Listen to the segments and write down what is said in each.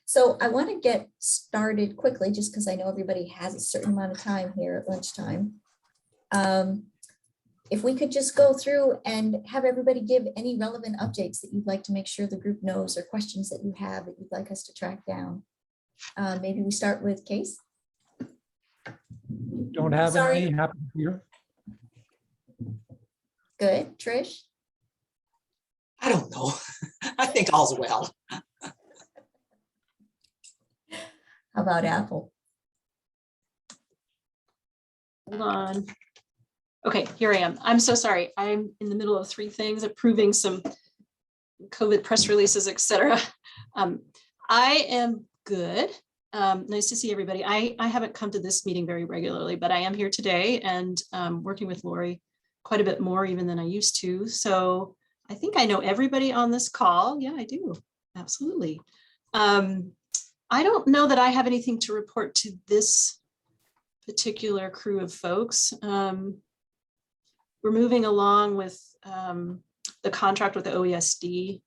So I want to get started quickly, just because I know everybody has a certain amount of time here at lunchtime. If we could just go through and have everybody give any relevant updates that you'd like to make sure the group knows, or questions that you have that you'd like us to track down. Maybe we start with Case. Don't have Sorry. any happen here. Good. Trish? I don't know. I think all's well. How about Apple? Hold on. Okay, here I am. I'm so sorry. I'm in the middle of 3 things, approving some COVID press releases, etc. I am good. Nice to see everybody. I haven't come to this meeting very regularly, but I am here today and working with Lori quite a bit more even than I used to. So I think I know everybody on this call. Yeah, I do. Absolutely. I don't know that I have anything to report to this particular crew of folks. We're moving along with the contract with the OESD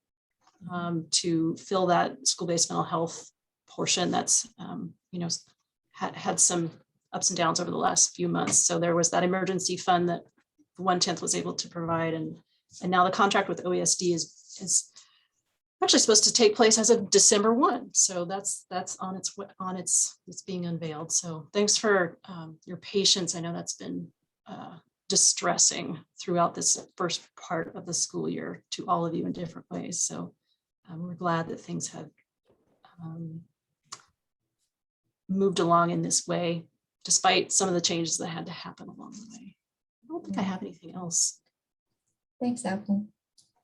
to fill that school-based mental health portion that's had some ups and downs over the last few months. So there was that emergency fund that 1/10 was able to provide, and now the contract with OESD is actually supposed to take place as of December 1. So that's it's being unveiled. So thanks for your patience. I know that's been distressing throughout this first part of the school year to all of you in different ways. So we're glad that things have moved along in this way, despite some of the changes that had to happen along the way. I don't think I have anything else. Thanks, Apple.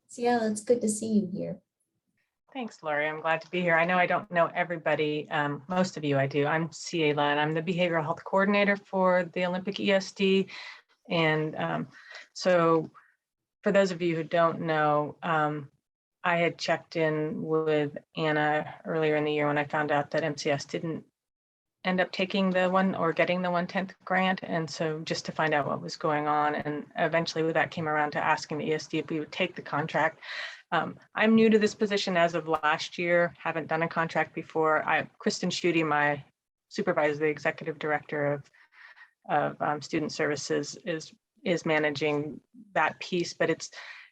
Ciela, it's good to see you here. Thanks, Lori. I'm glad to be here. I know I don't know everybody. Most of you I do. I'm Ciela, and I'm the behavioral health coordinator for the Olympic ESD. And so for those of you who don't know, I had checked in with Anna earlier in the year when I found out that MCS didn't end up taking the one or getting the 1/10 grant. And so just to find out what was going on. And eventually that came around to asking the ESD if we would take the contract. I'm new to this position as of last year, haven't done a contract before. Kristen Schutte, my supervisor, the executive director of student services, is managing that piece, but it's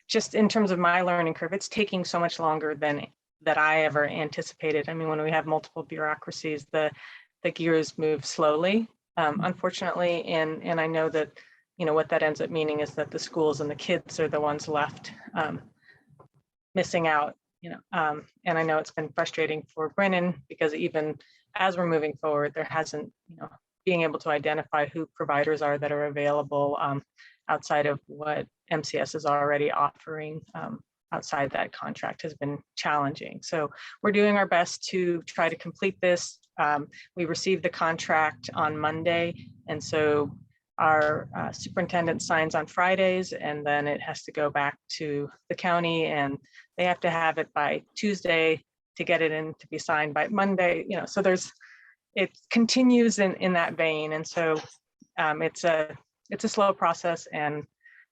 just in terms of my learning curve, it's taking so much longer than that I ever anticipated. I mean, when we have multiple bureaucracies, the gears move slowly, unfortunately, and I know that, what that ends up meaning is that the schools and the kids are the ones left missing out, and I know it's been frustrating for Brennan because even as we're moving forward, there hasn't, being able to identify who providers are that are available outside of what MCS is already offering outside that contract has been challenging. So we're doing our best to try to complete this. We received the contract on Monday, and so our superintendent signs on Fridays, and then it has to go back to the county, and they have to have it by Tuesday to get it in to be signed by Monday. So it continues in that vein, and so it's a slow process, and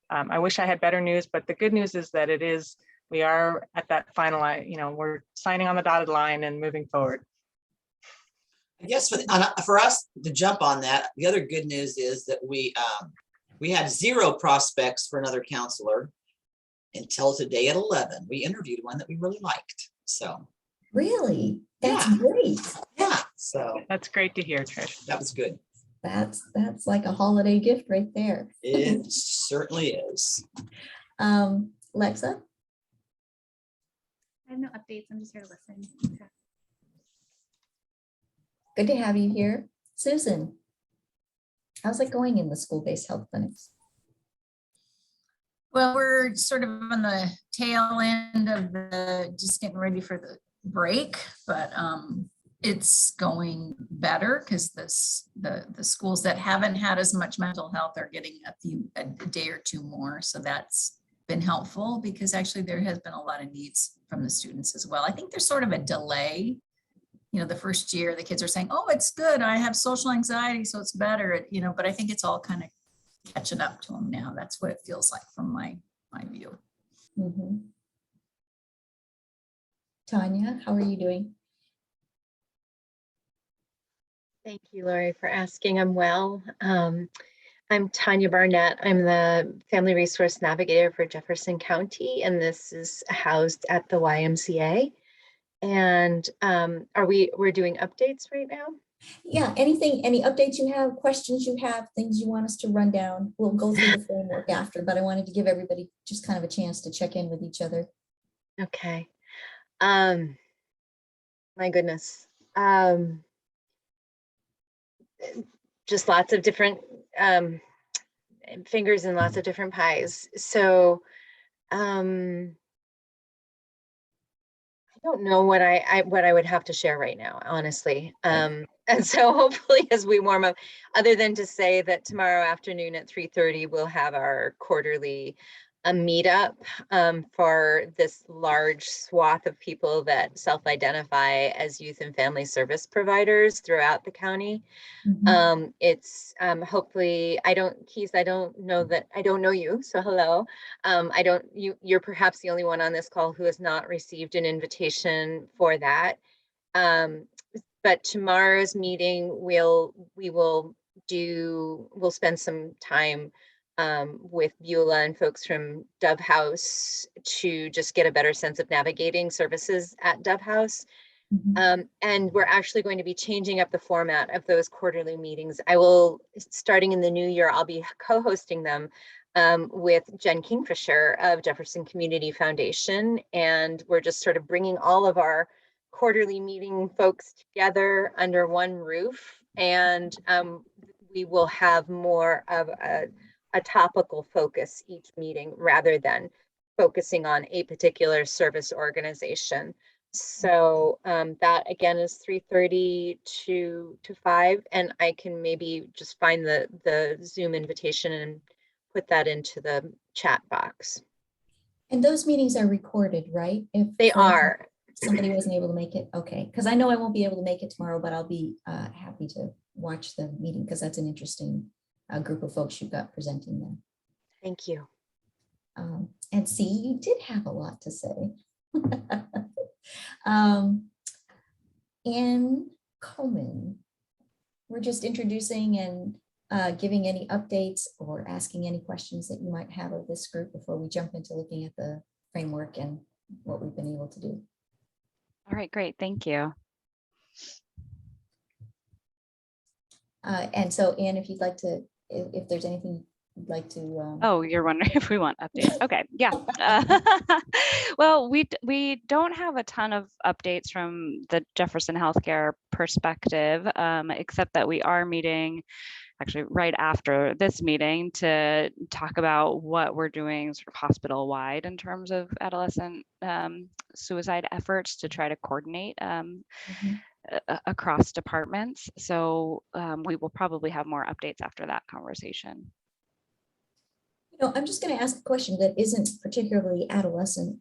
I wish I had better news, but the good news is that we are at that final, we're signing on the dotted line and moving forward. I guess for us to jump on that, the other good news is that we had 0 prospects for another counselor until today at 11. We interviewed one that we really liked. So Really? That's Yeah. great. yeah, so That's great to hear, Trish. that was good. That's like a holiday gift right there. It certainly is. Lexa? I have no updates. I'm just here to listen. Good to have you here. Susan, how's it going in the school-based health clinics? Well, we're sort of on the tail end of just getting ready for the break, but it's going better because the schools that haven't had as much mental health are getting a day or 2 more. So that's been helpful because actually there has been a lot of needs from the students as well. I think there's sort of a delay. The first year the kids are saying, oh, it's good. I have social anxiety, so it's better, but I think it's all kind of catching up to them now. That's what it feels like from my view. Mm-hmm. Tanya, how are you doing? Thank you, Lori, for asking. I'm well. I'm Tanya Barnett. I'm the Family Resource Navigator for Jefferson County, and this is housed at the YMCA. And we're doing updates right now? Yeah, anything, any updates you have, questions you have, things you want us to run down, we'll go through the framework after, but I wanted to give everybody just kind of a chance to check in with each other. Okay. My goodness. Just lots of different fingers and lots of different pies. So I don't know what I would have to share right now, honestly. And so hopefully as we warm up, other than to say that tomorrow afternoon at 3:30, we'll have our quarterly meetup for this large swath of people that self-identify as youth and family service providers throughout the county. It's hopefully, Keith, I don't know you, so hello. You're perhaps the only one on this call who has not received an invitation for that. But tomorrow's meeting, we'll spend some time with Beulah and folks from Dove House to just get a better sense of navigating services at Dove House. And we're actually going to be changing up the format of those quarterly meetings. Starting in the new year, I'll be co-hosting them with Jen Kingfisher of Jefferson Community Foundation. And we're just sort of bringing all of our quarterly meeting folks together under one roof. And we will have more of a topical focus each meeting rather than focusing on a particular service organization. So that again is 3:30 to 5, and I can maybe just find the Zoom invitation and put that into the chat box. And those meetings are recorded, right? If they are. Somebody wasn't able to make it, okay. Because I know I won't be able to make it tomorrow, but I'll be happy to watch the meeting because that's an interesting group of folks you've got presenting there. Thank you. And see, you did have a lot to say. Ann Coleman, we're just introducing and giving any updates or asking any questions that you might have of this group before we jump into looking at the framework and what we've been able to do. All right, great, thank you. And so, Ann, if you'd like to, if there's anything you'd like to. Oh, you're wondering if we want updates. Okay, yeah. Well, we don't have a ton of updates from the Jefferson healthcare perspective, except that we are meeting actually right after this meeting to talk about what we're doing sort of hospital wide in terms of adolescent suicide efforts to try to coordinate across departments. So we will probably have more updates after that conversation. You know, I'm just going to ask a question that isn't particularly adolescent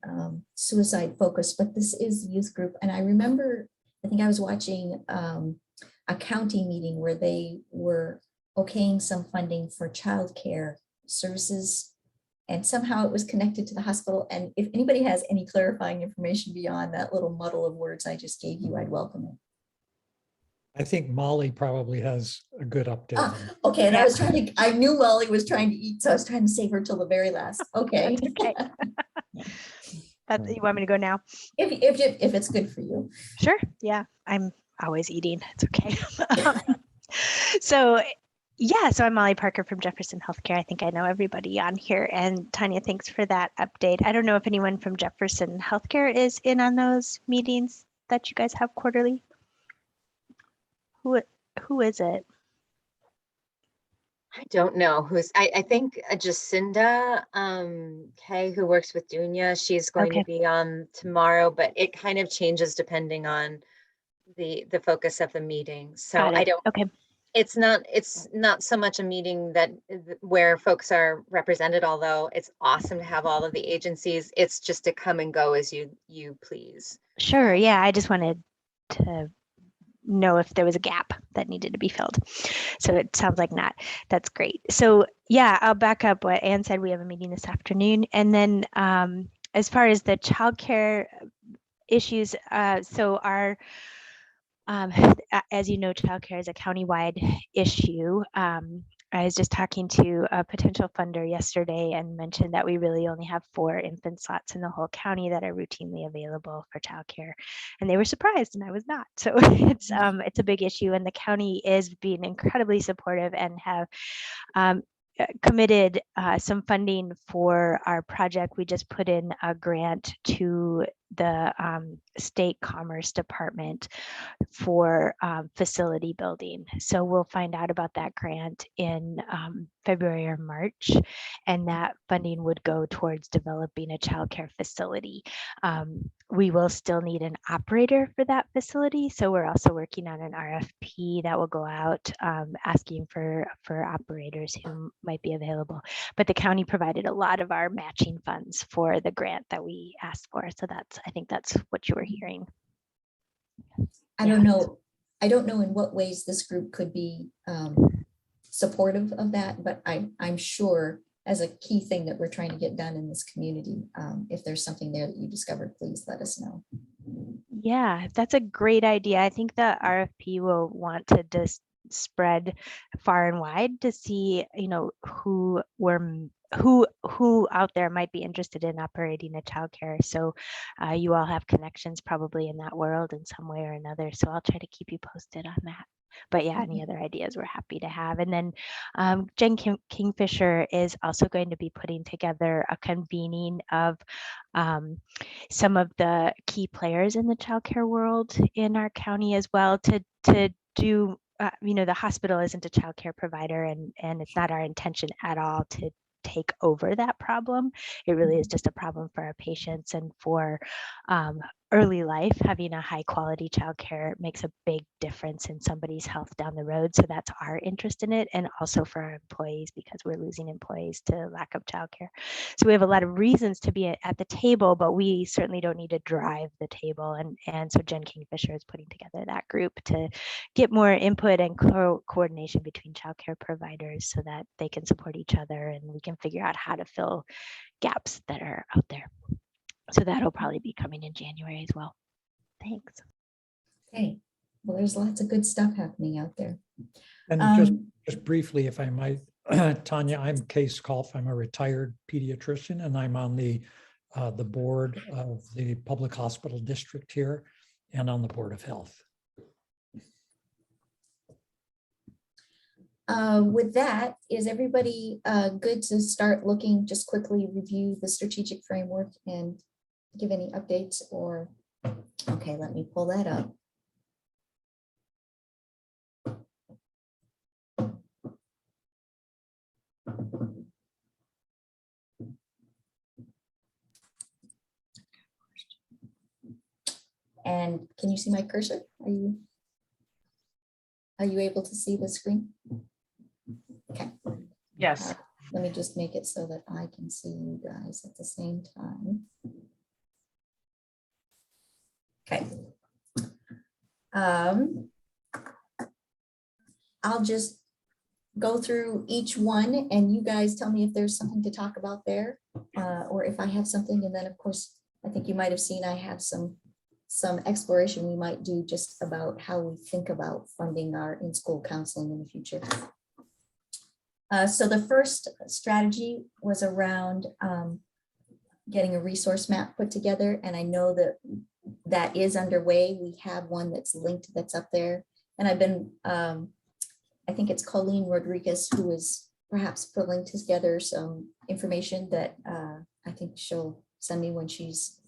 suicide focused, but this is youth group. And I remember, I think I was watching a county meeting where they were okaying some funding for childcare services, and somehow it was connected to the hospital. And if anybody has any clarifying information beyond that little muddle of words I just gave you, I'd welcome it. I think Molly probably has a good update. Okay, and I knew Molly was trying to eat, so I was trying to save her till the very last. Okay. Okay. You want me to go now? If it's good for you. Sure. Yeah, I'm always eating. It's okay. So I'm Molly Parker from Jefferson Healthcare. I think I know everybody on here. And Tanya, thanks for that update. I don't know if anyone from Jefferson Healthcare is in on those meetings that you guys have quarterly. Who is it? I don't know I think Jacinda, who works with Dunya, she's going to be on tomorrow, but it kind of changes depending on the focus of the meeting. So I don't, it's not so much a meeting where folks are represented, although it's awesome to have all of the agencies. It's just to come and go as you please. Sure. Yeah. I just wanted to know if there was a gap that needed to be filled. So it sounds like not. That's great. So yeah, I'll back up what Ann said. We have a meeting this afternoon. And then as far as the childcare issues, so our As you know, childcare is a countywide issue. I was just talking to a potential funder yesterday and mentioned that we really only have 4 infant slots in the whole county that are routinely available for childcare, and they were surprised, and I was not. So it's a big issue, and the county is being incredibly supportive and have committed some funding for our project. We just put in a grant to the state commerce department for facility building. So we'll find out about that grant in February or March, and that funding would go towards developing a childcare facility. We will still need an operator for that facility, so we're also working on an RFP that will go out asking for operators who might be available. But the county provided a lot of our matching funds for the grant that we asked for, so I think that's what you were hearing. I don't know in what ways this group could be supportive of that, but I'm sure as a key thing that we're trying to get done in this community, if there's something there that you discovered, please let us know. Yeah, that's a great idea. I think the RFP will want to just spread far and wide to see, who out there might be interested in operating a childcare. So you all have connections probably in that world in some way or another. So I'll try to keep you posted on that. But yeah, any other ideas we're happy to have. And then Jen Kingfisher is also going to be putting together a convening of some of the key players in the childcare world in our county as well to do, the hospital isn't a childcare provider, and it's not our intention at all to take over that problem. It really is just a problem for our patients, and for early life, having a high quality childcare makes a big difference in somebody's health down the road. So that's our interest in it, and also for our employees, because we're losing employees to lack of childcare. So we have a lot of reasons to be at the table, but we certainly don't need to drive the table. And so Jen Kingfisher is putting together that group to get more input and coordination between childcare providers so that they can support each other and we can figure out how to fill gaps that are out there. So that'll probably be coming in January as well. Thanks. Okay, well, there's lots of good stuff happening out there. And just briefly, if I might, Tanya, I'm Case Kolf. I'm a retired pediatrician, and I'm on the board of the public hospital district here and on the Board of Health. With that, is everybody good to start looking, just quickly review the strategic framework and give any updates? Or, okay, let me pull that up. And can you see my cursor? Are you able to see the screen? Okay. Yes. Let me just make it so that I can see you guys at the same time. Okay. I'll just go through each one and you guys tell me if there's something to talk about there, or if I have something. And then of course, I think you might've seen I have some exploration we might do just about how we think about funding our in-school counseling in the future. So the first strategy was around getting a resource map put together. And I know that is underway. We have one that's linked, that's up there. And I've been, I think it's Colleen Rodriguez who is perhaps pulling together some information that I think she'll send me when she's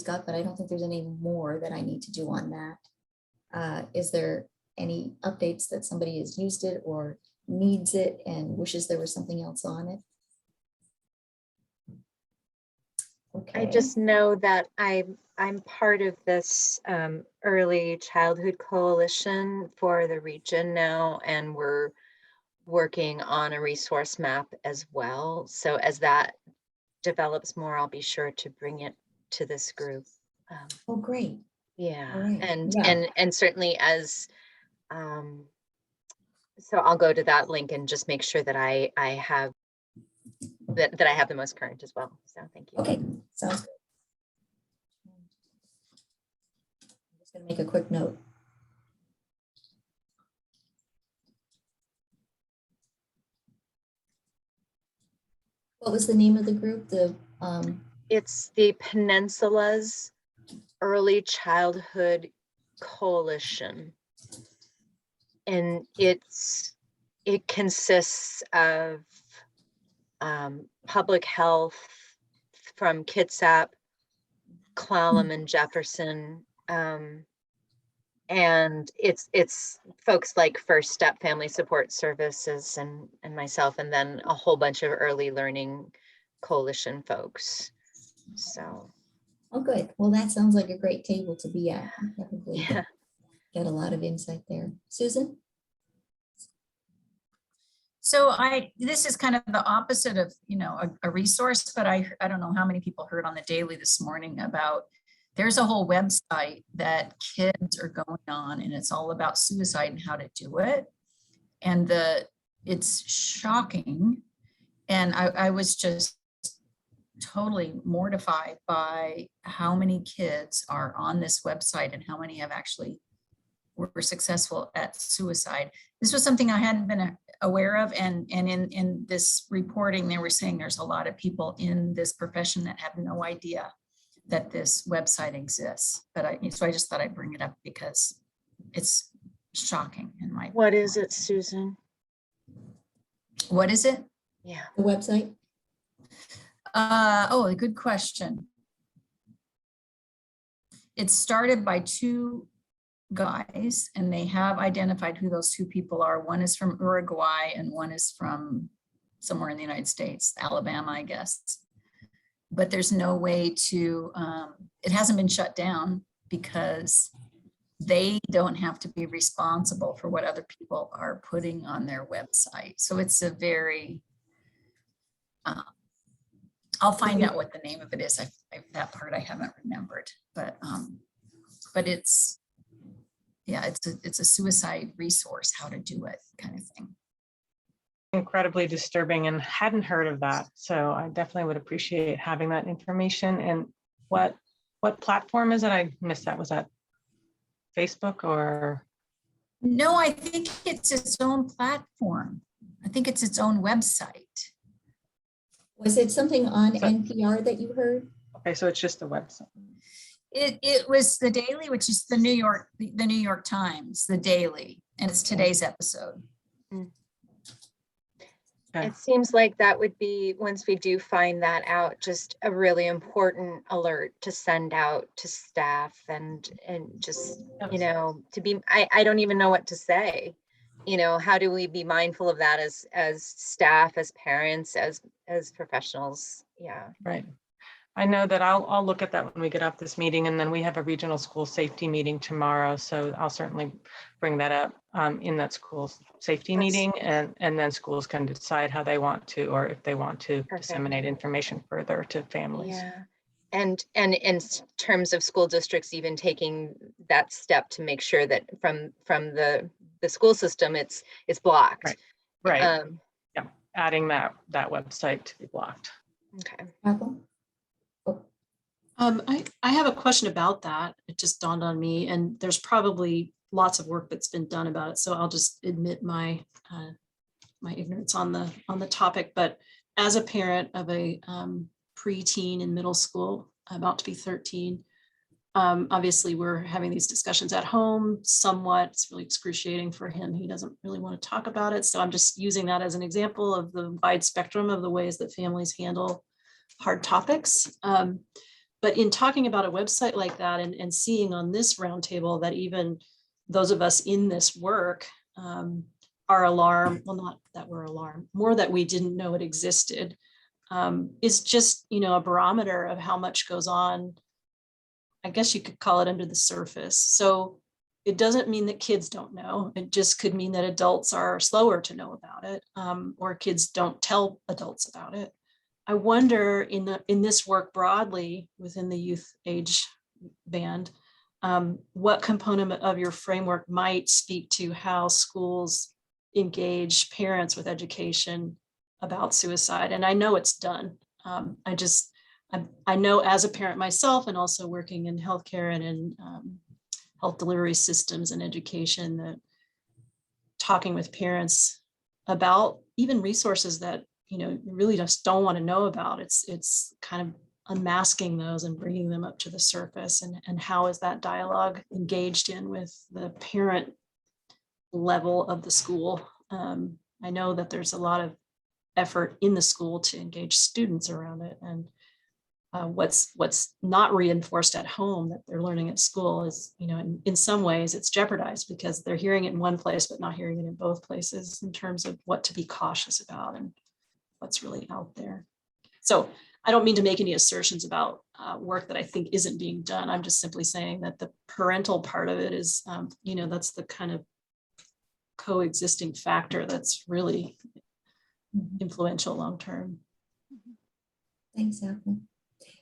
got, but I don't think there's any more that I need to do on that. Is there any updates that somebody has used it or needs it and wishes there was something else on it? Okay. I just know that I'm part of this early childhood coalition for the region now, and we're working on a resource map as well. So as that develops more, I'll be sure to bring it to this group. Oh, great. Yeah, Right. and Yeah. and certainly as so I'll go to that link and just make sure that I have that I have the most current as well. So thank you. Okay, sounds good. I'm just gonna make a quick note. What was the name of the group? It's the Peninsula's Early Childhood Coalition. And it consists of public health from Kitsap, Clallam, and Jefferson. And it's folks like First Step Family Support Services and myself, and then a whole bunch of early learning coalition folks. So. Oh, good. Well, that sounds like a great table to be at. Probably Yeah. get a lot of insight there. Susan? So this is kind of the opposite of, a resource, but I don't know how many people heard on the Daily this morning about, there's a whole website that kids are going on, and it's all about suicide and how to do it. And it's shocking. And I was just totally mortified by how many kids are on this website and how many have actually were successful at suicide. This was something I hadn't been aware of. And in this reporting, they were saying there's a lot of people in this profession that have no idea that this website exists. So I just thought I'd bring it up because it's shocking in my. What is it, Susan? What is it? Yeah. The website? A good question. It started by two guys, and they have identified who those two people are. One is from Uruguay and one is from somewhere in the United States, Alabama, I guess. But there's no way to, it hasn't been shut down because they don't have to be responsible for what other people are putting on their website. So it's a very, I'll find out what the name of it is. That part I haven't remembered, but it's, yeah, it's a suicide resource, how to do it kind of thing. Incredibly disturbing, and hadn't heard of that. So I definitely would appreciate having that information. And what platform is it? I missed that. Was that Facebook or? No, I think it's its own platform. I think it's its own website. Was it something on NPR that you heard? Okay, so it's just a website. It was the Daily, which is the New York Times, the Daily, and it's today's episode. Okay. It seems like that would be, once we do find that out, just a really important alert to send out to staff and just, to be, I don't even know what to say. How do we be mindful of that as staff, as parents, as professionals? Yeah. Right. I know that I'll look at that when we get off this meeting, and then we have a regional school safety meeting tomorrow. So I'll certainly bring that up in that school safety meeting, and then schools can decide how they want to, or if they want to disseminate information further to families. Yeah. And in terms of school districts, even taking that step to make sure that from the school system, it's blocked. Right. Yeah. Adding that website to be blocked. Okay. Apple? I have a question about that. It just dawned on me, and there's probably lots of work that's been done about it. So I'll just admit my ignorance on the topic. But as a parent of a preteen in middle school, about to be 13, obviously we're having these discussions at home somewhat. It's really excruciating for him. He doesn't really want to talk about it. So I'm just using that as an example of the wide spectrum of the ways that families handle hard topics. But in talking about a website like that and seeing on this roundtable that even those of us in this work are alarmed, well, not that we're alarmed, more that we didn't know it existed, is just, a barometer of how much goes on. I guess you could call it under the surface. So it doesn't mean that kids don't know. It just could mean that adults are slower to know about it, or kids don't tell adults about it. I wonder in this work broadly within the youth age band, what component of your framework might speak to how schools engage parents with education about suicide? And I know it's done. I know as a parent myself, and also working in healthcare and in health delivery systems and education, that talking with parents about even resources that you really just don't want to know about. It's kind of unmasking those and bringing them up to the surface, and how is that dialogue engaged in with the parent level of the school. I know that there's a lot of effort in the school to engage students around it, and what's not reinforced at home that they're learning at school is, in some ways it's jeopardized because they're hearing it in one place but not hearing it in both places in terms of what to be cautious about and what's really out there. So I don't mean to make any assertions about work that I think isn't being done. I'm just simply saying that the parental part of it is, that's the kind of coexisting factor that's really influential long-term. Thanks, Apple.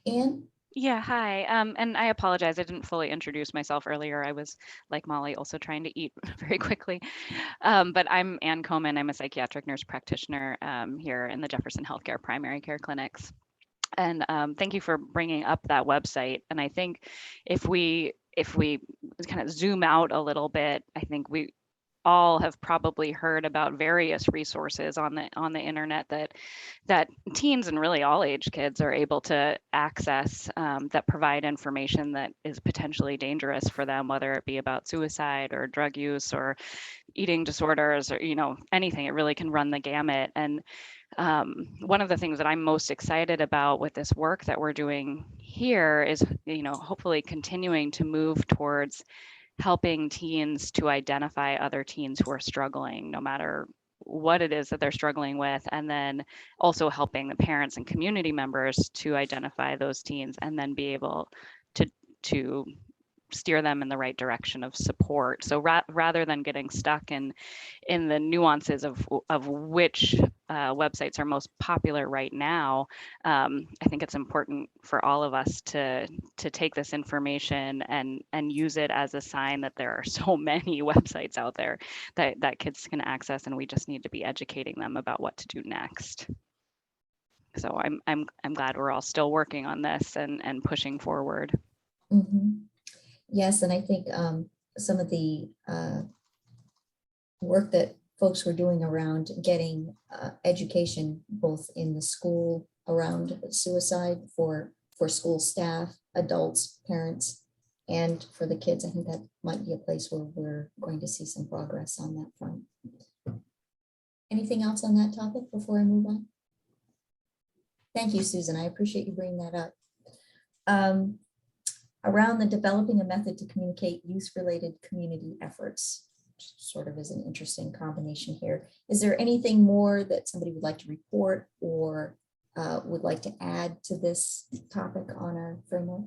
Anne? Yeah, hi. And I apologize, I didn't fully introduce myself earlier. I was, like Molly, also trying to eat very quickly. But I'm Ann Coman. I'm a psychiatric nurse practitioner here in the Jefferson Healthcare Primary Care Clinics. And thank you for bringing up that website. And I think if we kind of zoom out a little bit, I think we all have probably heard about various resources on the internet that teens and really all age kids are able to access, that provide information that is potentially dangerous for them, whether it be about suicide or drug use or eating disorders or anything. It really can run the gamut. And one of the things that I'm most excited about with this work that we're doing here is, hopefully continuing to move towards helping teens to identify other teens who are struggling, no matter what it is that they're struggling with, and then also helping the parents and community members to identify those teens and then be able to steer them in the right direction of support. So rather than getting stuck in the nuances of which websites are most popular right now, I think it's important for all of us to take this information and use it as a sign that there are so many websites out there that kids can access, and we just need to be educating them about what to do next. So I'm glad we're all still working on this and pushing forward. Mm-hmm. Yes, and I think some of the work that folks were doing around getting education, both in the school around suicide for school staff, adults, parents, and for the kids, I think that might be a place where we're going to see some progress on that front. Anything else on that topic before I move on? Thank you, Susan. I appreciate you bringing that up. Around the developing a method to communicate youth-related community efforts, sort of is an interesting combination here. Is there anything more that somebody would like to report or would like to add to this topic on our framework?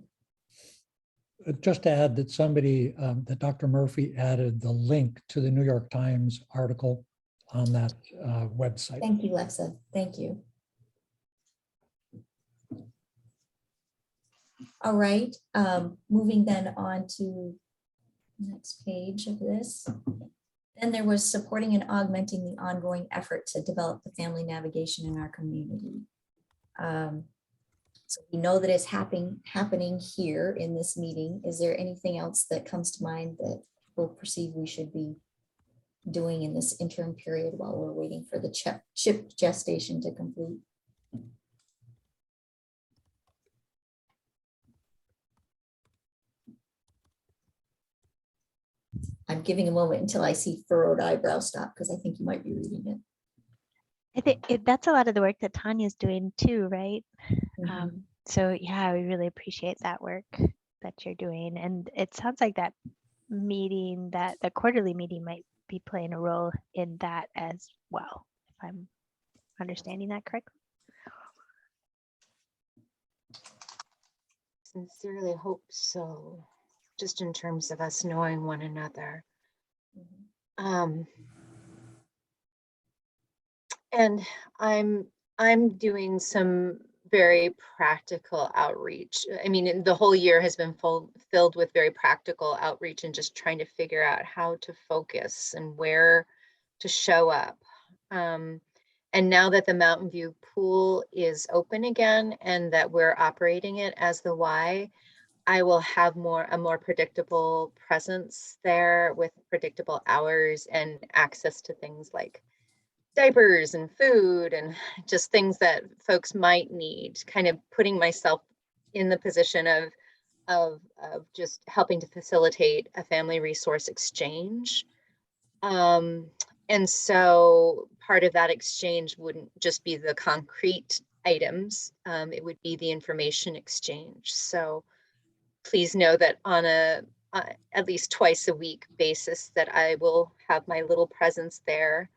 Just to add that that Dr. Murphy added the link to the New York Times article on that website. Thank you, Lexa. Thank you. All right, moving then on to the next page of this. Then there was supporting and augmenting the ongoing effort to develop the family navigation in our community. So we know that it's happening here in this meeting. Is there anything else that comes to mind that we'll perceive we should be doing in this interim period while we're waiting for the CHIP gestation to complete? I'm giving a moment until I see furrowed eyebrow stop, because I think you might be reading it. I think that's a lot of the work that Tanya's doing too, right? Mm-hmm. So yeah, we really appreciate that work that you're doing. And it sounds like that meeting, that the quarterly meeting might be playing a role in that as well, if I'm understanding that correctly. Sincerely hope so, just in terms of us knowing one another. And I'm doing some very practical outreach. I mean, the whole year has been filled with very practical outreach and just trying to figure out how to focus and where to show up. And now that the Mountain View pool is open again and that we're operating it as the Y, I will have a more predictable presence there with predictable hours and access to things like diapers and food and just things that folks might need, kind of putting myself in the position of just helping to facilitate a family resource exchange. And so part of that exchange wouldn't just be the concrete items, it would be the information exchange. So please know that on a at least twice a week basis that I will have my little presence there.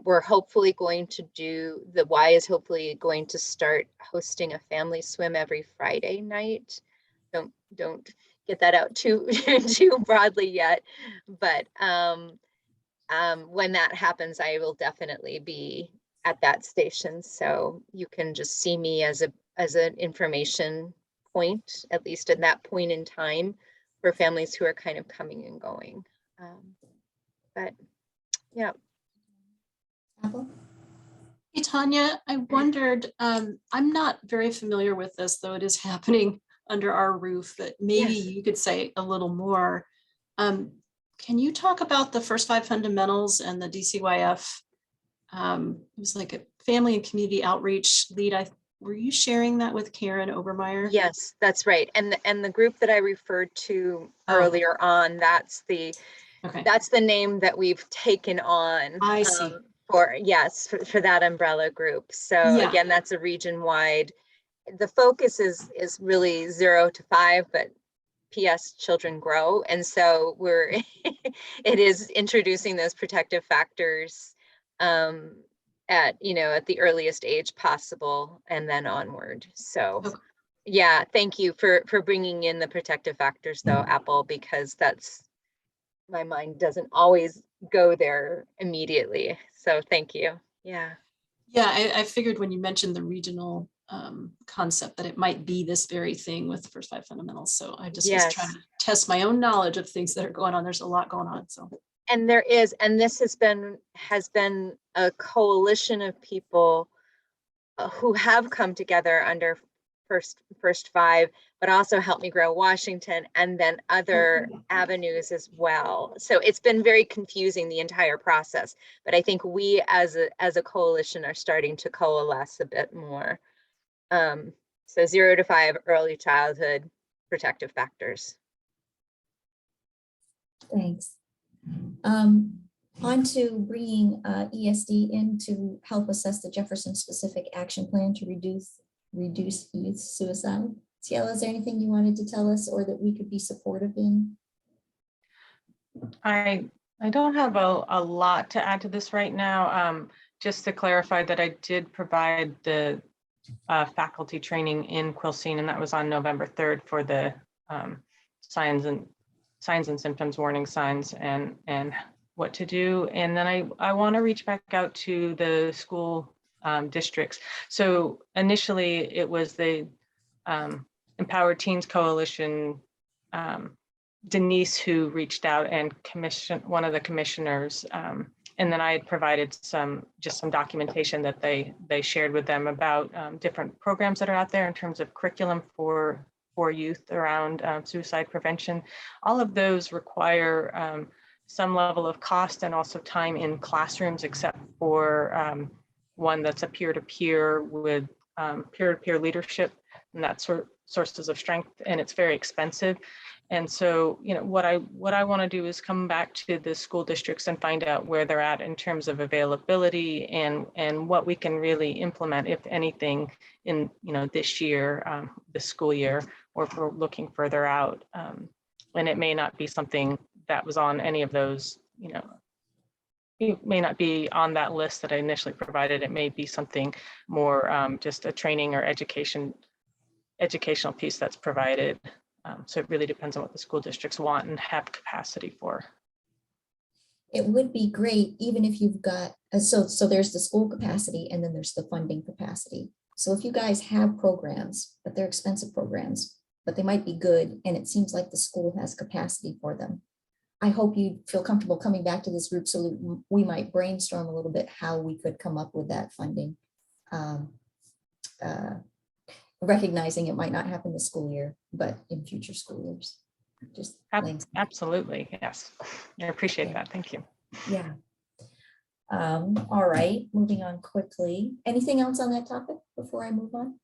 We're hopefully going to do, the Y is hopefully going to start hosting a family swim every Friday night. Don't get that out too broadly yet, but when that happens, I will definitely be at that station. So you can just see me as an information point, at least at that point in time, for families who are kind of coming and going. But yeah. Apple? Hey, Tanya, I wondered, I'm not very familiar with this, though it is happening under our roof, that maybe Yes. you could say a little more. Can you talk about the first 5 fundamentals and the DCYF? It was like a family and community outreach lead. Were you sharing that with Karen Obermeyer? Yes, that's right. And the group that I referred to earlier on, that's the name that we've taken on. I see. For that umbrella group. So again, that's a region-wide. The focus is really 0 to 5, but PS children grow. And so it is introducing those protective factors at the earliest age possible and then onward. So yeah, thank you for bringing in the protective factors though, Apple, because my mind doesn't always go there immediately. So thank you. Yeah. Yeah, I figured when you mentioned the regional concept that it might be this very thing with the first 5 fundamentals. So I just was trying to test my own knowledge of things that are going on. There's a lot going on. So. And there is, and this has been a coalition of people who have come together under first 5, but also Help Me Grow Washington, and then other avenues as well. So it's been very confusing, the entire process, but I think we as a coalition are starting to coalesce a bit more. So 0 to 5, early childhood protective factors. Thanks. On to bringing ESD in to help assess the Jefferson specific action plan to reduce youth suicide. Cielo, is there anything you wanted to tell us or that we could be supportive in? I don't have a lot to add to this right now. Just to clarify that I did provide the faculty training in Quilcene, and that was on November 3rd for the signs and symptoms, warning signs, and what to do. And then I want to reach back out to the school districts. So initially it was the Empowered Teens Coalition, Denise, who reached out and commissioned one of the commissioners. And then I had provided some documentation that they shared with them about different programs that are out there in terms of curriculum for youth around suicide prevention. All of those require some level of cost and also time in classrooms, except for one that's a peer-to-peer with peer-to-peer leadership, and that sources of strength, and it's very expensive. And so, what I want to do is come back to the school districts and find out where they're at in terms of availability and what we can really implement, if anything, in this year, this school year, or if we're looking further out. And it may not be something that was on any of those, it may not be on that list that I initially provided. It may be something more just a training or educational piece that's provided. So it really depends on what the school districts want and have capacity for. It would be great, even if you've got, so there's the school capacity and then there's the funding capacity. So if you guys have programs, but they're expensive programs, but they might be good, and it seems like the school has capacity for them, I hope you feel comfortable coming back to this group so that we might brainstorm a little bit how we could come up with that funding. Recognizing it might not happen this school year, but in future school years. Just Absolutely, yes. I appreciate that. Thank you. Yeah. All right, moving on quickly. Anything else on that topic before I move on?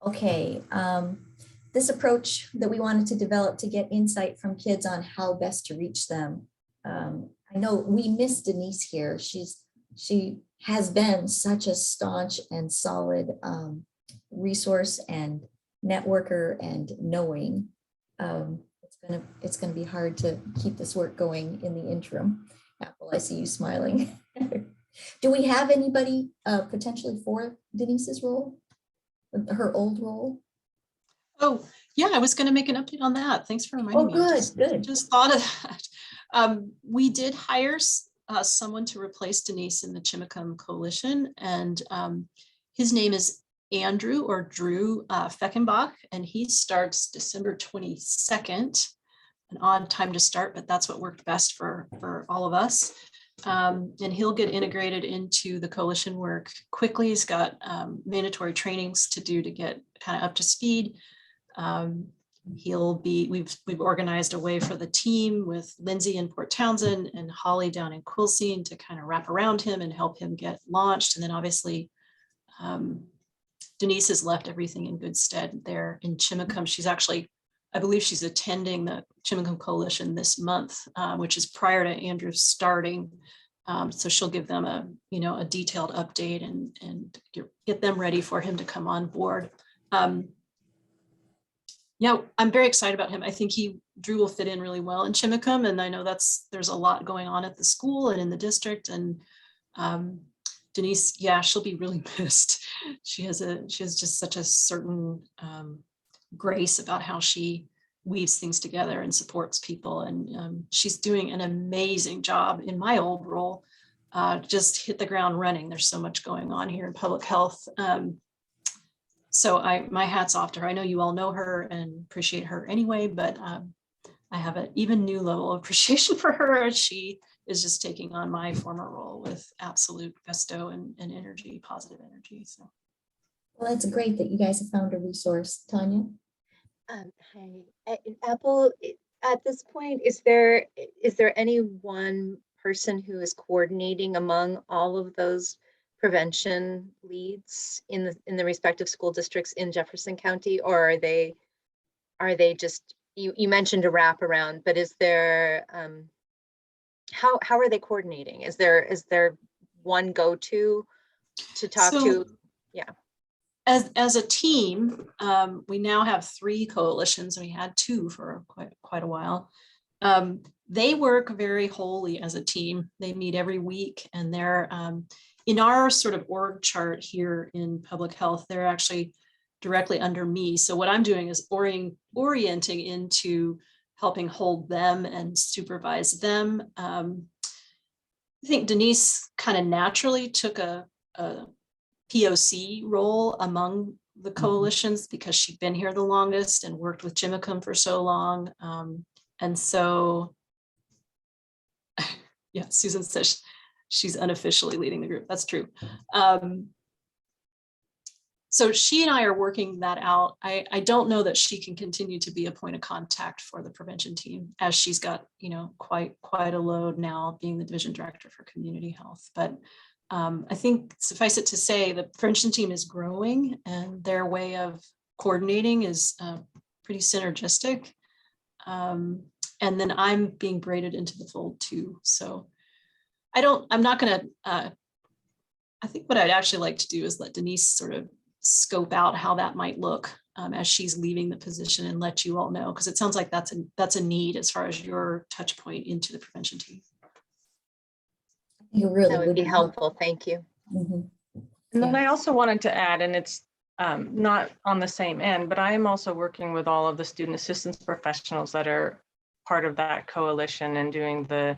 Okay, this approach that we wanted to develop to get insight from kids on how best to reach them. I know we miss Denise here. She has been such a staunch and solid resource and networker and knowing. It's gonna be hard to keep this work going in the interim. Apple, I see you smiling. Do we have anybody potentially for Denise's role, her old role? Oh, yeah, I was going to make an update on that. Thanks for reminding me. Good. Just thought of that. We did hire someone to replace Denise in the Chimicum Coalition, and his name is Andrew or Drew Feckenbach, and he starts December 22nd. An odd time to start, but that's what worked best for all of us. And he'll get integrated into the coalition work quickly. He's got mandatory trainings to do to get kind of up to speed. We've organized a way for the team with Lindsay in Port Townsend and Holly down in Quilcene to kind of wrap around him and help him get launched. And then obviously Denise has left everything in good stead there in Chimicum. She's actually, I believe she's attending the Chimicum Coalition this month, which is prior to Andrew starting. So she'll give them a detailed update and get them ready for him to come on board. Yeah, I'm very excited about him. I think Drew will fit in really well in Chimicum, and I know there's a lot going on at the school and in the district. And Denise, yeah, she'll be really missed. She has just such a certain grace about how she weaves things together and supports people, and she's doing an amazing job in my old role. Just hit the ground running. There's so much going on here in public health. So my hat's off to her. I know you all know her and appreciate her anyway, but I have an even new level of appreciation for her as she is just taking on my former role with absolute gusto and energy, positive energy. So. Well, it's great that you guys have found a resource. Tanya? Hi, Apple, at this point, is there any one person who is coordinating among all of those prevention leads in the respective school districts in Jefferson County, or are they just, you mentioned a wraparound, but is there how are they coordinating? Is there one go-to to talk to? Yeah. As a team, we now have 3 coalitions, and we had 2 for quite a while. They work very wholly as a team. They meet every week, and they're in our sort of org chart here in public health, they're actually directly under me. So what I'm doing is orienting into helping hold them and supervise them. I think Denise kind of naturally took a POC role among the coalitions because she'd been here the longest and worked with Chimicum for so long. And so, yeah, Susan says she's unofficially leading the group. That's true. So she and I are working that out. I don't know that she can continue to be a point of contact for the prevention team, as she's got, quite a load now being the division director for community health. But I think suffice it to say, the prevention team is growing, and their way of coordinating is pretty synergistic. And then I'm being braided into the fold too. So I'm not going to, I think what I'd actually like to do is let Denise sort of scope out how that might look as she's leaving the position, and let you all know, because it sounds like that's a need as far as your touch point into the prevention team. That would be helpful. Thank you. Mm-hmm. And then I also wanted to add, and it's not on the same end, but I am also working with all of the student assistance professionals that are part of that coalition and doing the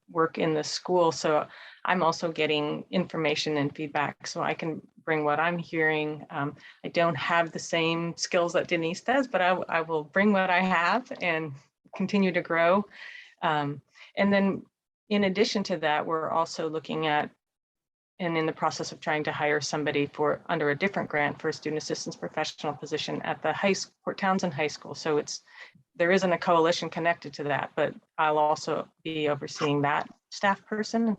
work in the school. So I'm also getting information and feedback, so I can bring what I'm hearing. I don't have the same skills that Denise does, but I will bring what I have and continue to grow. And then in addition to that, we're also looking at, and in the process of trying to hire somebody under a different grant for a student assistance professional position at the Port Townsend High School. So there isn't a coalition connected to that, but I'll also be overseeing that staff person.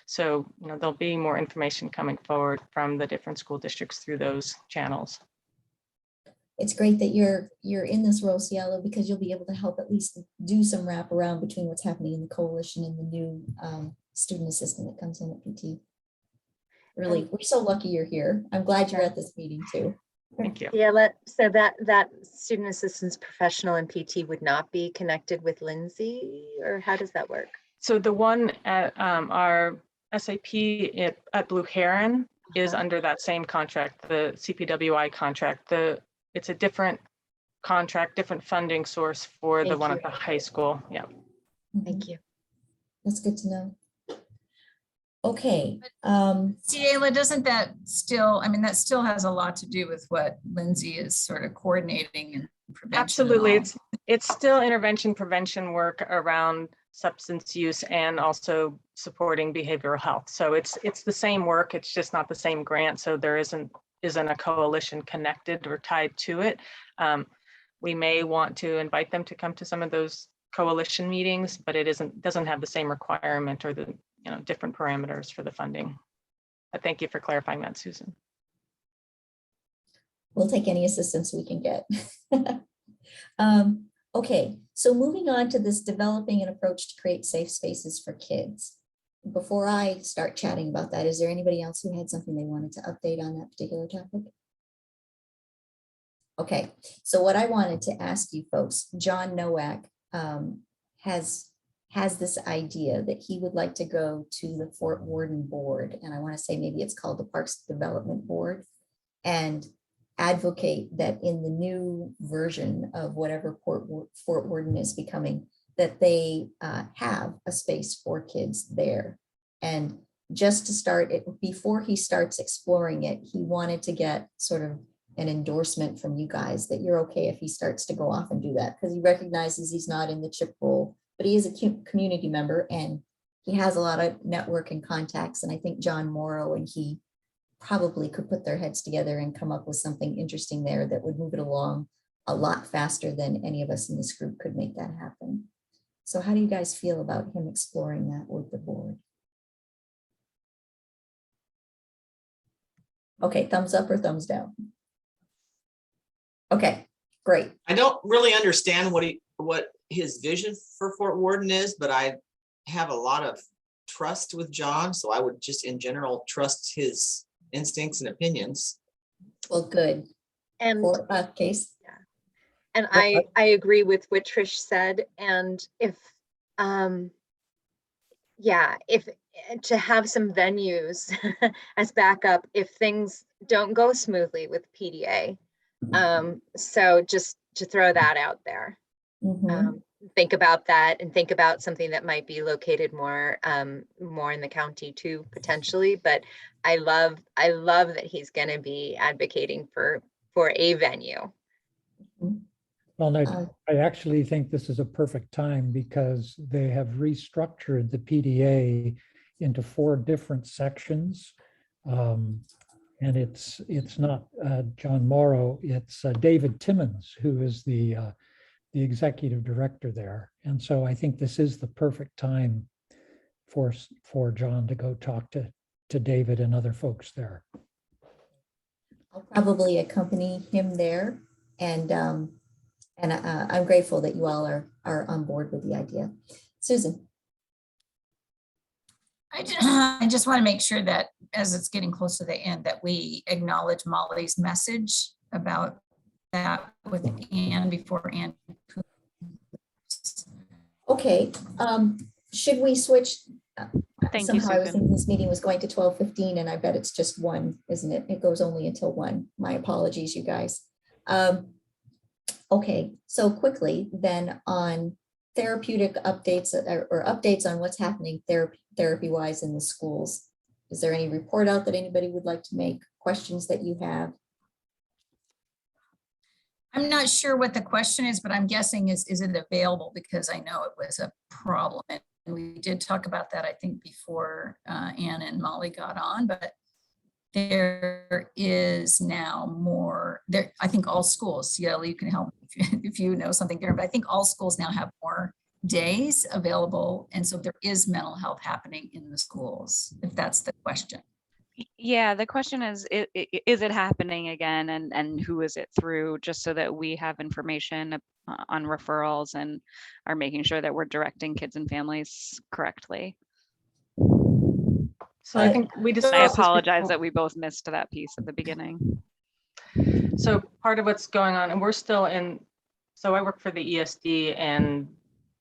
So, there'll be more information coming forward from the different school districts through those channels. It's great that you're in this role, Cielo, because you'll be able to help at least do some wraparound between what's happening in the coalition and the new student assistant that comes in at PT. Really, we're so lucky you're here. I'm glad you're at this meeting too. Thank you. Yeah, so that student assistance professional in PT would not be connected with Lindsay, or how does that work? So the one at our SAP at Blue Heron is under that same contract, the CPWI contract. It's a different contract, different funding source for the one at the high school. Yeah. Thank you. That's good to know. Okay. Ciela, doesn't that still, I mean, that still has a lot to do with what Lindsay is sort of coordinating and prevention. Absolutely. It's still intervention prevention work around substance use and also supporting behavioral health. So it's the same work. It's just not the same grant. So there isn't a coalition connected or tied to it. We may want to invite them to come to some of those coalition meetings, but it doesn't have the same requirement or the different parameters for the funding. But thank you for clarifying that, Susan. We'll take any assistance we can get. Okay, so moving on to this developing an approach to create safe spaces for kids. Before I start chatting about that, is there anybody else who had something they wanted to update on that particular topic? Okay, so what I wanted to ask you folks, John Nowak has this idea that he would like to go to the Fort Worden board, and I want to say maybe it's called the Parks Development Board, and advocate that in the new version of whatever Fort Worden is becoming, that they have a space for kids there. And just to start it, before he starts exploring it, he wanted to get sort of an endorsement from you guys that you're okay if he starts to go off and do that, because he recognizes he's not in the CHIP role, but he is a community member and he has a lot of network and contacts. And I think John Morrow and he probably could put their heads together and come up with something interesting there that would move it along a lot faster than any of us in this group could make that happen. So how do you guys feel about him exploring that with the board? Okay, thumbs up or thumbs down? Okay, great. I don't really understand what his vision for Fort Worden is, but I have a lot of trust with John, so I would just in general trust his instincts and opinions. Well, good. And For case. Yeah. And I agree with what Trish said. And if to have some venues as backup if things don't go smoothly with PDA. So just to throw that out there. Mm-hmm. Think about that and think about something that might be located more in the county too, potentially. But I love that he's going to be advocating for a venue. Well, I actually think this is a perfect time because they have restructured the PDA into 4 different sections. And it's not John Morrow, it's David Timmons, who is the executive director there. And so I think this is the perfect time for John to go talk to David and other folks there. I'll probably accompany him there, and I'm grateful that you all are on board with the idea. Susan. I just want to make sure that as it's getting close to the end, that we acknowledge Molly's message about that with Anne before Anne. Okay, should we switch? Thank you, Somehow I was Susan. thinking this meeting was going to 12:15 and I bet it's just 1, isn't it? It goes only until 1. My apologies, you guys. Okay, so quickly then on therapeutic updates or updates on what's happening therapy-wise in the schools. Is there any report out that anybody would like to make? Questions that you have? I'm not sure what the question is, but I'm guessing is it available, because I know it was a problem. And we did talk about that, I think, before Anne and Molly got on, but there is now more there. I think all schools, CL, you can help if you know something there, but I think all schools now have more days available. And so there is mental health happening in the schools, if that's the question. Yeah, the question is it happening again, and who is it through, just so that we have information on referrals and are making sure that we're directing kids and families correctly. So I think we discussed I this apologize before. that we both missed that piece at the beginning. So part of what's going on, and we're still in, so I work for the ESD, and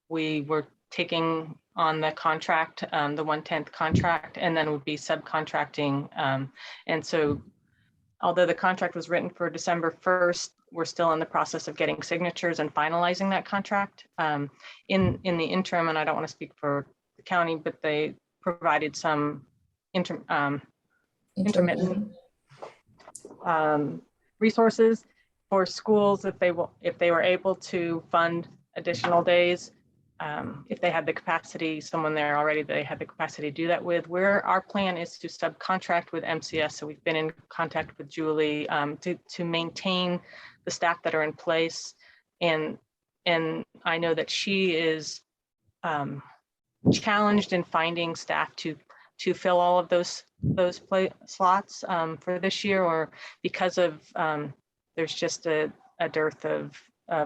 we were taking on the contract, the 1/10 contract, and then would be subcontracting. And so although the contract was written for December 1st, we're still in the process of getting signatures and finalizing that contract. In the interim, and I don't want to speak for the county, but they provided some intermittent resources for schools if they were able to fund additional days, if they had the capacity, someone there already they had the capacity to do that with. Where our plan is to subcontract with MCS, so we've been in contact with Julie to maintain the staff that are in place, and I know that she is challenged in finding staff to fill all of those slots for this year, or because of there's just a dearth of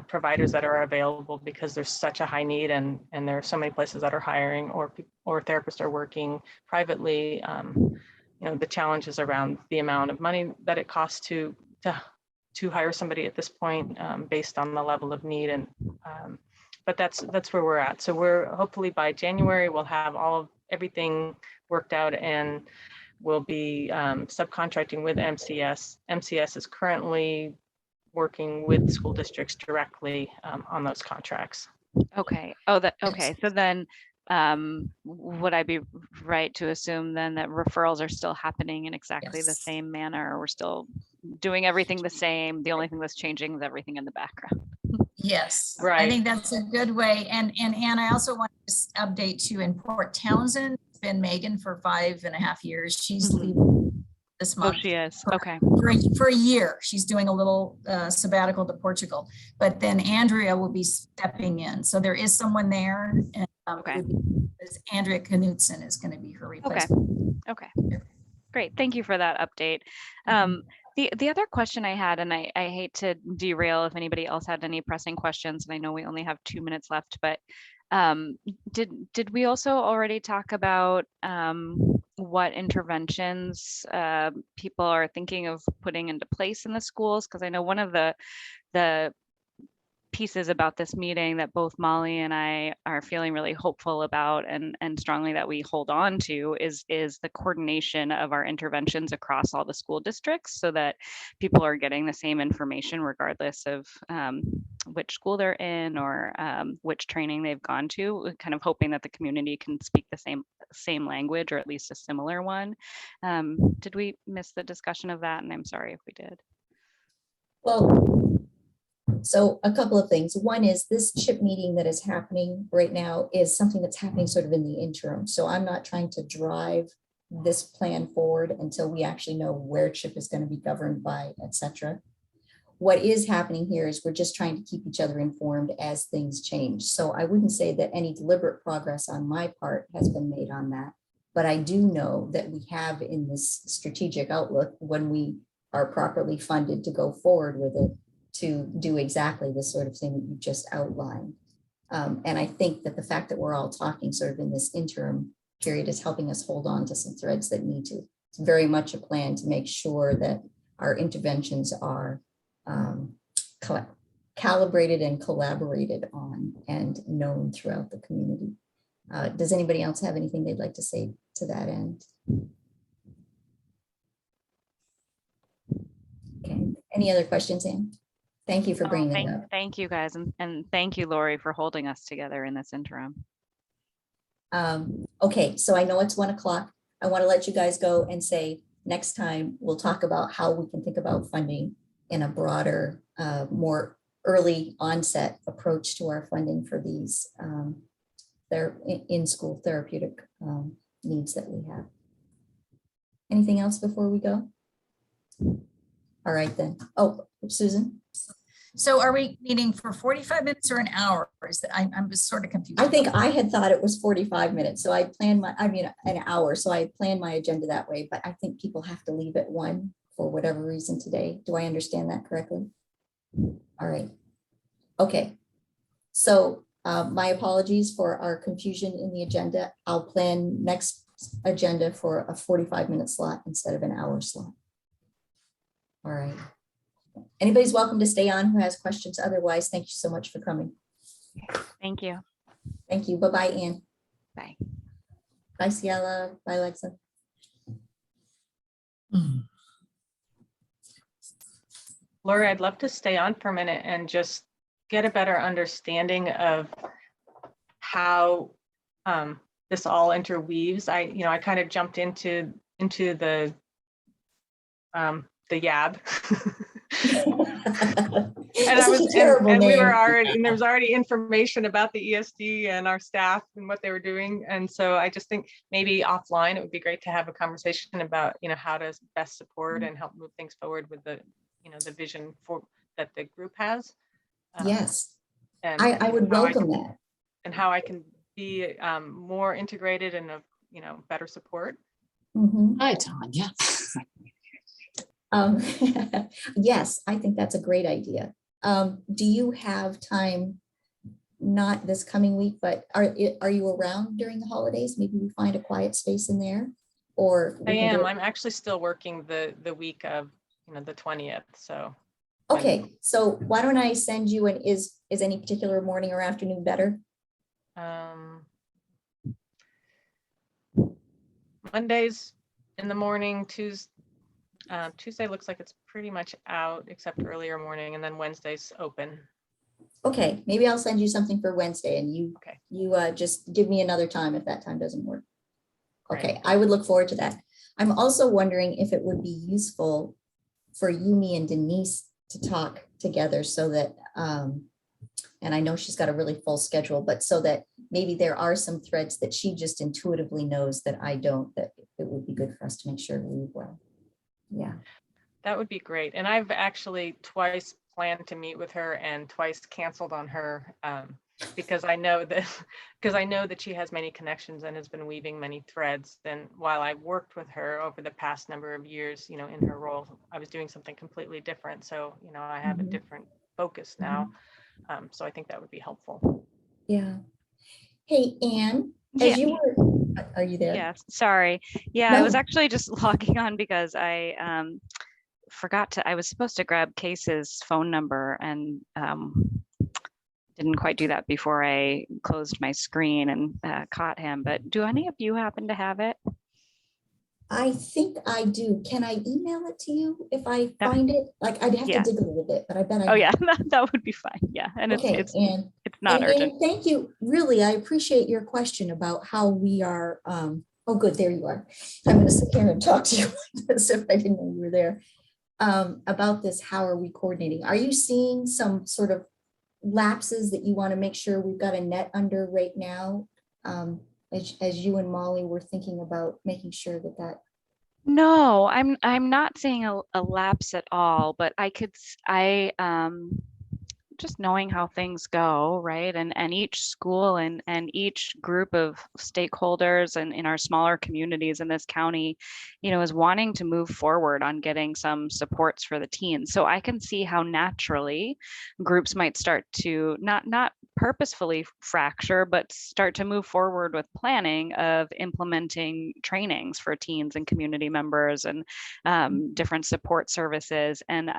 providers that are available because there's such a high need, and there are so many places that are hiring, or therapists are working privately. The challenges around the amount of money that it costs to hire somebody at this point, based on the level of need, and but that's where we're at. So we're hopefully by January we'll have everything worked out, and we'll be subcontracting with MCS. MCS is currently working with school districts directly on those contracts. Okay. Oh, okay. So then, would I be right to assume then that referrals are still happening in exactly the same manner? We're still doing everything the same. The only thing that's changing is everything in the background. Yes, Right. I think that's a good way. And Anne, I also want to just update you in Port Townsend. It's been Megan for 5.5 years. She's leaving this month. Oh, she is. Okay. For a year. She's doing a little sabbatical to Portugal, but then Andrea will be stepping in. So there is someone there. And, Okay. Andrea Knudsen is going to be her replacement. Okay. Great. Thank you for that update. The other question I had, and I hate to derail if anybody else had any pressing questions, and I know we only have 2 minutes left, but did we also already talk about what interventions people are thinking of putting into place in the schools? Because I know one of the pieces about this meeting that both Molly and I are feeling really hopeful about and strongly that we hold on to is the coordination of our interventions across all the school districts, so that people are getting the same information regardless of which school they're in or which training they've gone to, kind of hoping that the community can speak the same language, or at least a similar one. Did we miss the discussion of that? And I'm sorry if we did. Well, so a couple of things. One is this CHIP meeting that is happening right now is something that's happening sort of in the interim. So I'm not trying to drive this plan forward until we actually know where CHIP is going to be governed by, et cetera. What is happening here is we're just trying to keep each other informed as things change. So I wouldn't say that any deliberate progress on my part has been made on that, but I do know that we have in this strategic outlook, when we are properly funded to go forward with it, to do exactly the sort of thing that you just outlined. And I think that the fact that we're all talking sort of in this interim period is helping us hold on to some threads that need to. It's very much a plan to make sure that our interventions are calibrated and collaborated on and known throughout the community. Does anybody else have anything they'd like to say to that end? Okay, any other questions, Anne? Thank you for bringing that up. Thank you guys. And thank you, Lori, for holding us together in this interim. Okay, so I know it's 1 o'clock. I want to let you guys go and say next time we'll talk about how we can think about funding in a broader, more early onset approach to our funding for these in-school therapeutic needs that we have. Anything else before we go? All right then. Oh, Susan. So are we meeting for 45 minutes or an hour? Is that, I'm just sort of confused. I think I had thought it was 45 minutes. So I planned an hour. So I planned my agenda that way, but I think people have to leave at 1 for whatever reason today. Do I understand that correctly? All right. Okay. So my apologies for our confusion in the agenda. I'll plan next agenda for a 45-minute slot instead of an hour slot. All right. Anybody's welcome to stay on who has questions. Otherwise, thank you so much for coming. Thank you. Thank you. Bye-bye, Ann. Bye. Bye, Ciela. Bye, Alexa. Lori, I'd love to stay on for a minute and just get a better understanding of how this all interweaves. I kind of jumped into the YAB. And I was and we were already, and there was already information about the ESD and our staff and what they were doing. And so I just think maybe offline it would be great to have a conversation about how to best support and help move things forward with the the vision for that the group has. Yes, and I would welcome that. And how I can be more integrated and a better support. Hi, Tanya. Yes, I think that's a great idea. Do you have time, not this coming week, but are you around during the holidays? Maybe we find a quiet space in there, or I am. I'm actually still working the week of the 20th. So okay, so why don't I send you an is any particular morning or afternoon better? Mondays in the morning, Tuesday looks like it's pretty much out except earlier morning, and then Wednesday's open. Okay, maybe I'll send you something for Wednesday, and you just give me another time if that time doesn't work. Okay, I would look forward to that. I'm also wondering if it would be useful for you, me, and Denise to talk together so that, and I know she's got a really full schedule, but so that maybe there are some threads that she just intuitively knows that I don't, that it would be good for us to make sure we leave well. Yeah. That would be great. And I've actually twice planned to meet with her and twice canceled on her because I know that she has many connections and has been weaving many threads. Then while I worked with her over the past number of years, in her role, I was doing something completely different. So, I have a different focus now. So I think that would be helpful. Yeah. Hey, Anne, as you were, are you there? Yes, sorry. Yeah, I was actually just logging on because I forgot I was supposed to grab Case's phone number and didn't quite do that before I closed my screen and caught him. But do any of you happen to have it? I think I do. Can I email it to you if I find it? Like I'd have to dig a little bit, but I bet I. Oh yeah, that would be fine. Yeah, and okay, it's not urgent. And thank you. Really, I appreciate your question about how we are. Oh, good. There you are. I'm going to sit here and talk to you as if I didn't know you were there. About this, how are we coordinating? Are you seeing some sort of lapses that you want to make sure we've got a net under right now? As you and Molly were thinking about making sure that. No, I'm not seeing a lapse at all, but just knowing how things go, right? And each school and each group of stakeholders and in our smaller communities in this county, is wanting to move forward on getting some supports for the teens. So I can see how naturally groups might start to not purposefully fracture, but start to move forward with planning of implementing trainings for teens and community members and different support services. And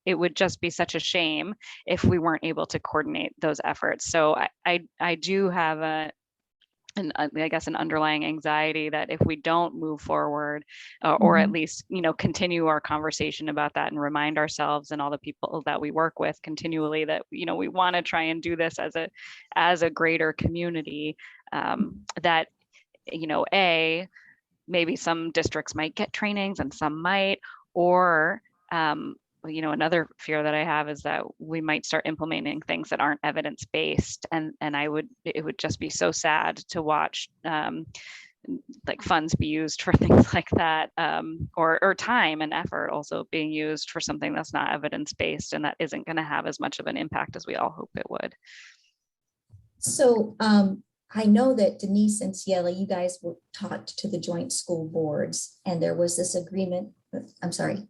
it would just be such a shame if we weren't able to coordinate those efforts. So I do have I guess an underlying anxiety that if we don't move forward or at least continue our conversation about that and remind ourselves and all the people that we work with continually that we want to try and do this as a greater community, that maybe some districts might get trainings and some might, or another fear that I have is that we might start implementing things that aren't evidence-based, and it would just be so sad to watch like funds be used for things like that, or time and effort also being used for something that's not evidence-based and that isn't going to have as much of an impact as we all hope it would. So I know that Denise and Ciela, you guys were talked to the joint school boards, and there was this agreement. I'm sorry,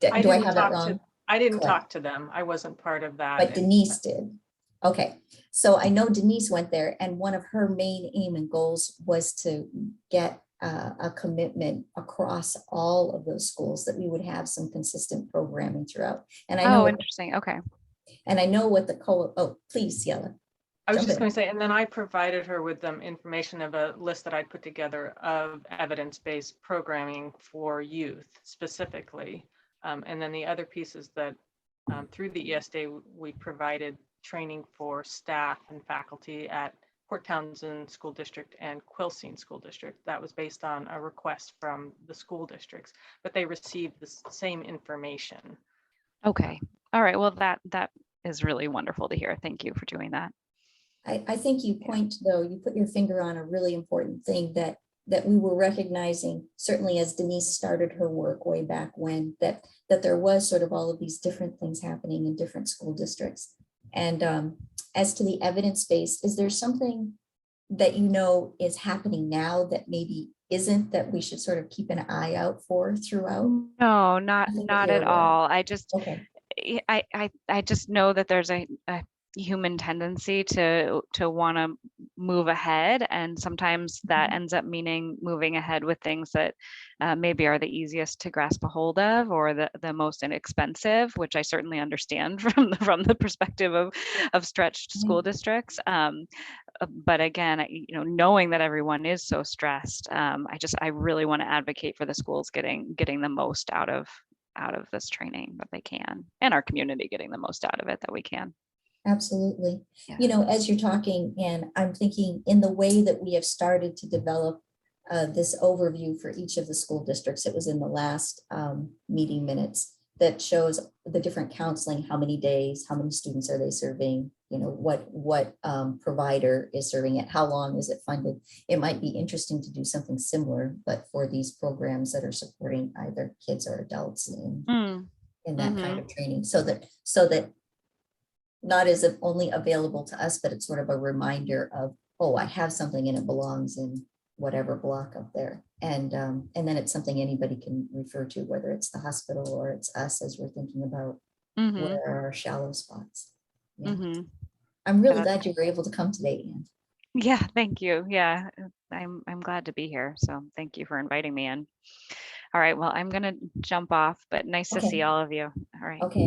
do I have that wrong? I didn't Correct. talk to them. I wasn't part of that. But Denise did. Okay, so I know Denise went there, and one of her main aim and goals was to get a commitment across all of those schools that we would have some consistent programming throughout. And I know, Interesting. Okay. and I know what the please, Ciela. I was just going to say, and then I provided her with information of a list that I'd put together of evidence-based programming for youth specifically. And then the other pieces that through the ESD, we provided training for staff and faculty at Port Townsend School District and Quilcene School District. That was based on a request from the school districts, but they received the same information. Okay. All right. Well, that is really wonderful to hear. Thank you for doing that. I think you you put your finger on a really important thing that we were recognizing, certainly as Denise started her work way back when, that there was sort of all of these different things happening in different school districts. And as to the evidence base, is there something that you know is happening now that maybe isn't, that we should sort of keep an eye out for throughout? No, not at all. I just, Okay. I just know that there's a human tendency to want to move ahead, and sometimes that ends up meaning moving ahead with things that maybe are the easiest to grasp a hold of, or the most inexpensive, which I certainly understand from the perspective of stretched school districts. But again, knowing that everyone is so stressed, I really want to advocate for the schools getting the most out of this training that they can, and our community getting the most out of it that we can. Absolutely. Yeah. As you're talking, and I'm thinking in the way that we have started to develop this overview for each of the school districts. It was in the last meeting minutes that shows the different counseling, how many days, how many students are they serving, what provider is serving it, how long is it funded. It might be interesting to do something similar, but for these programs that are supporting either kids or adults in that kind of training, so that not is it only available to us, but it's sort of a reminder of, oh, I have something and it belongs in whatever block up there. And then it's something anybody can refer to, whether it's the hospital or it's us as we're thinking about where are our shallow spots. Yeah. I'm really glad you were able to come today, Anne. Yeah, thank you. Yeah, I'm glad to be here. So thank you for inviting me in. All right, well, I'm gonna jump off, but nice to see all of you. All right. Okay.